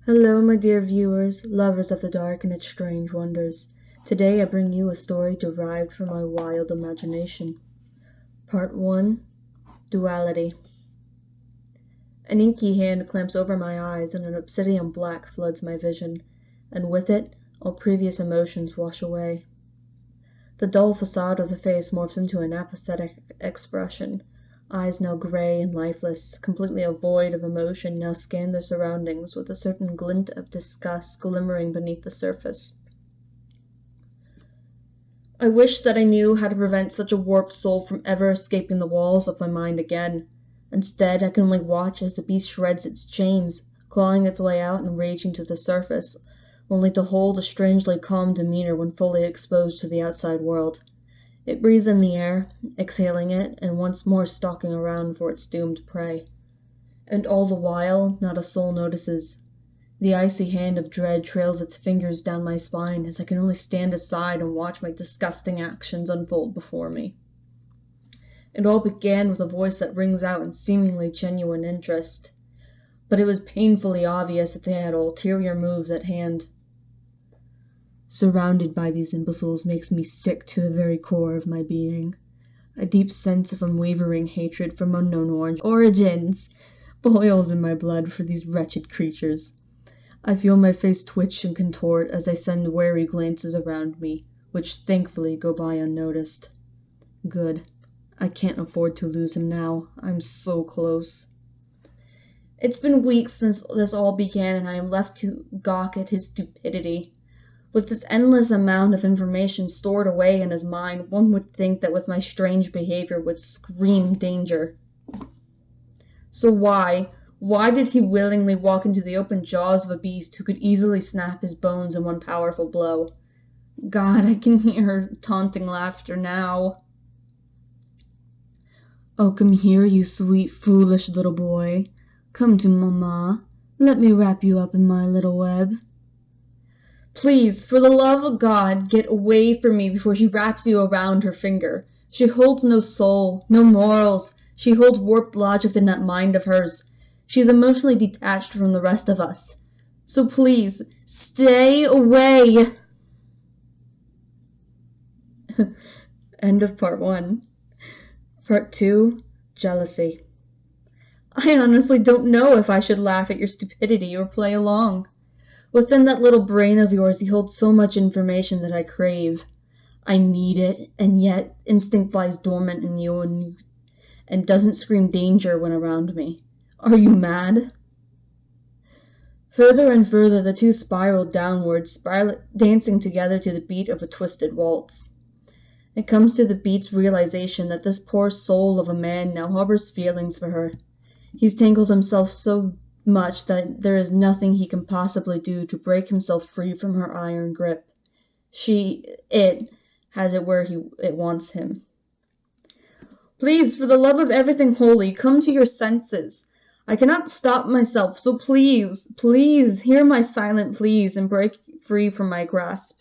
Hello, my dear viewers, lovers of the dark and its strange wonders. Today I bring you a story derived from my wild imagination. Part 1. Duality. An inky hand clamps over my eyes and an obsidian black floods my vision, and with it, all previous emotions wash away. The dull facade of the face morphs into an apathetic expression. Eyes now gray and lifeless, completely void of emotion, now scan their surroundings with a certain glint of disgust glimmering beneath the surface. I wish that I knew how to prevent such a warped soul from ever escaping the walls of my mind again. Instead, I can only watch as the beast shreds its chains, clawing its way out and raging to the surface, only to hold a strangely calm demeanor when fully exposed to the outside world. It breathes in the air, exhaling it, and once more stalking around for its doomed prey. And all the while, not a soul notices. The icy hand of dread trails its fingers down my spine as I can only stand aside and watch my disgusting actions unfold before me. It all began with a voice that rings out in seemingly genuine interest, but it was painfully obvious that they had ulterior moves at hand. Surrounded by these imbeciles makes me sick to the very core of my being. A deep sense of unwavering hatred from unknown origins boils in my blood for these wretched creatures. I feel my face twitch and contort as I send wary glances around me, which thankfully go by unnoticed. Good. I can't afford to lose him now. I'm so close. It's been weeks since this all began, and I am left to gawk at his stupidity. With this endless amount of information stored away in his mind, one would think that with my strange behavior would scream danger. So why did he willingly walk into the open jaws of a beast who could easily snap his bones in one powerful blow? God, I can hear her taunting laughter now. Oh, come here, you sweet, foolish little boy. Come to Mama. Let me wrap you up in my little web. Please, for the love of God, get away from me before she wraps you around her finger. She holds no soul, no morals. She holds warped logic in that mind of hers. She is emotionally detached from the rest of us. So please, stay away. End of part 1. Part 2, jealousy. I honestly don't know if I should laugh at your stupidity or play along. Within that little brain of yours, you hold so much information that I crave. I need it, and yet instinct lies dormant in you and doesn't scream danger when around me. Are you mad? Further and further the two spiraled downwards, dancing together to the beat of a twisted waltz. It comes to the beat's realization that this poor soul of a man now harbors feelings for her. He's tangled himself so much that there is nothing he can possibly do to break himself free from her iron grip. It has it where it wants him. Please, for the love of everything holy, come to your senses. I cannot stop myself, so please, please, hear my silent pleas and break free from my grasp.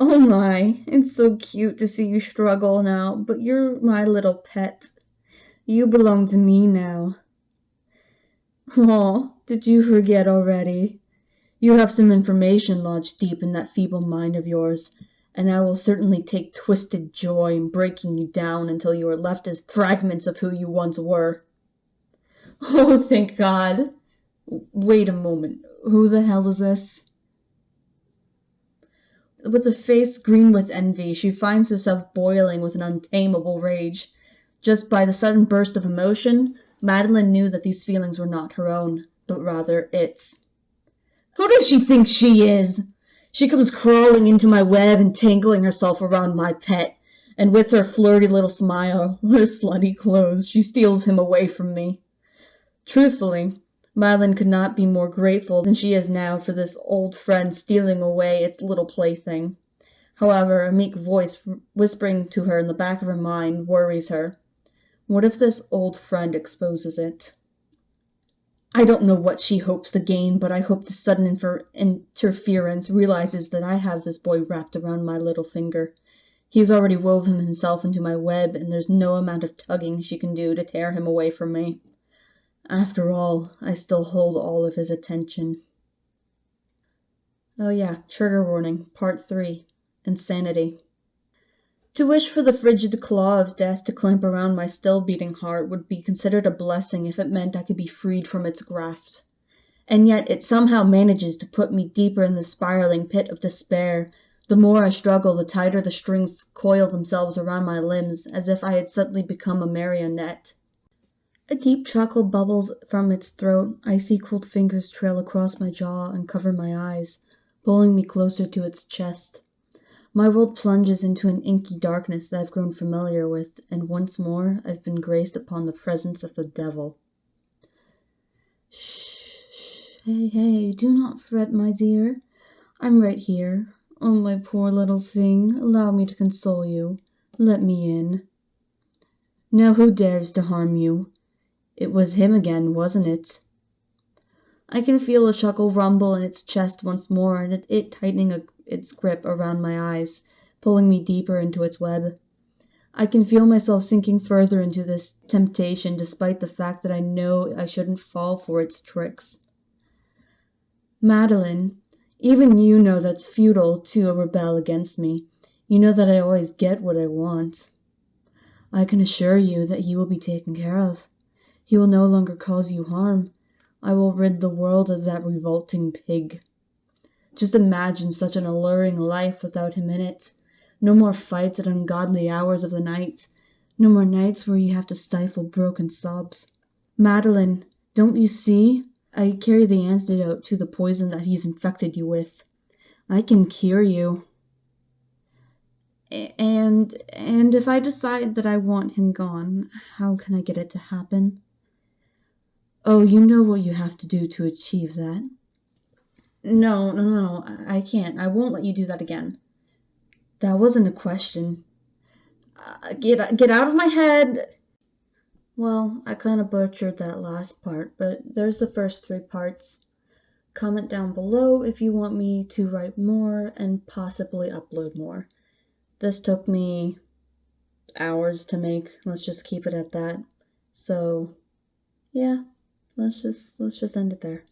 Oh my, it's so cute to see you struggle now, but you're my little pet. You belong to me now. Oh, did you forget already? You have some information lodged deep in that feeble mind of yours, and I will certainly take twisted joy in breaking you down until you are left as fragments of who you once were. Oh, thank God. Wait a moment. Who the hell is this? With a face green with envy, she finds herself boiling with an untamable rage. Just by the sudden burst of emotion, Madeline knew that these feelings were not her own, but rather its. Who does she think she is? She comes crawling into my web, entangling herself around my pet, and with her flirty little smile, her slutty clothes, she steals him away from me. Truthfully, Madeline could not be more grateful than she is now for this old friend stealing away its little plaything. However, a meek voice whispering to her in the back of her mind worries her. What if this old friend exposes it? I don't know what she hopes to gain, but I hope the sudden interference realizes that I have this boy wrapped around my little finger. He has already woven himself into my web, and there's no amount of tugging she can do to tear him away from me. After all, I still hold all of his attention. Oh yeah, trigger warning, part 3, insanity. To wish for the frigid claw of death to clamp around my still-beating heart would be considered a blessing if it meant I could be freed from its grasp. And yet it somehow manages to put me deeper in the spiraling pit of despair. The more I struggle, the tighter the strings coil themselves around my limbs, as if I had suddenly become a marionette. A deep chuckle bubbles from its throat. Icy cold fingers trail across my jaw and cover my eyes, pulling me closer to its chest. My world plunges into an inky darkness that I've grown familiar with, and once more I've been graced upon the presence of the devil. Shh, hey, do not fret, my dear. I'm right here. Oh, my poor little thing, allow me to console you. Let me in. Now who dares to harm you? It was him again, wasn't it? I can feel a chuckle rumble in its chest once more, and it tightening its grip around my eyes, pulling me deeper into its web. I can feel myself sinking further into this temptation, despite the fact that I know I shouldn't fall for its tricks. Madeline, even you know that's futile to rebel against me. You know that I always get what I want. I can assure you that he will be taken care of. He will no longer cause you harm. I will rid the world of that revolting pig. Just imagine such an alluring life without him in it. No more fights at ungodly hours of the night. No more nights where you have to stifle broken sobs. Madeline, don't you see? I carry the antidote to the poison that he's infected you with. I can cure you. And if I decide that I want him gone, how can I get it to happen? Oh, you know what you have to do to achieve that. No, I can't. I won't let you do that again. That wasn't a question. Get out of my head! Well, I kind of butchered that last part, but there's the first 3 parts. Comment down below if you want me to write more and possibly upload more. This took me hours to make. Let's just keep it at that. So, yeah, let's just end it there.